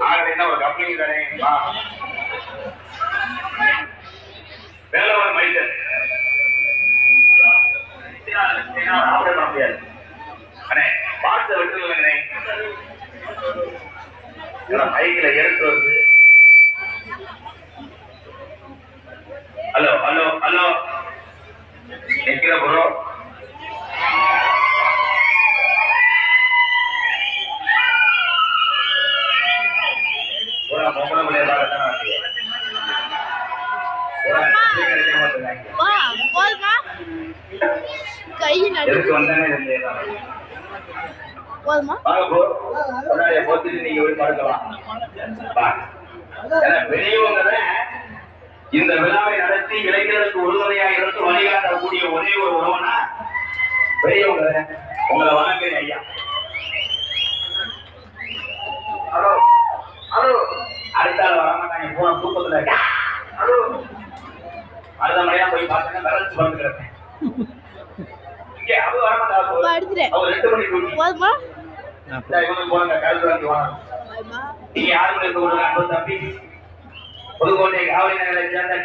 ஆகலைன்னா ஒரு கம்பெனி தரேன் வேலவன் மைதன் ஆபரேட் பண்ண முடியாது அண்ணே பார்த்து விட்டுருங்களே மைக்கில எடுத்து வருது ஹலோ ஹலோ ஹலோ நிக்கிற ப்ரோ பொம்பளை பிள்ளைய பெரியவங்க இந்த விழாவை நடத்தி இளைஞர்களுக்கு உறுதுணையாக இருந்து வழிகாட்டக்கூடிய ஒரே ஒரு உறவுனா பெரியவங்க உங்களை வணங்குறேன் ஐயா. ஹலோ ஹலோ அடுத்த ஆள் வரமாட்டாங்க போன தூக்கத்துல ஹலோ அடுத்த மணியா போய் பார்த்தீங்கன்னா விரச்சு வந்துக்கிறேன் இங்க அது வரமாட்டாங்க அவங்க 2 மணிக்கு போதுமா இவனுக்கு போனாங்க கழுத்து வாங்க நீங்க யாரு இருக்க தம்பி புதுக்கோட்டை காவல் நிலையத்தை சேர்ந்த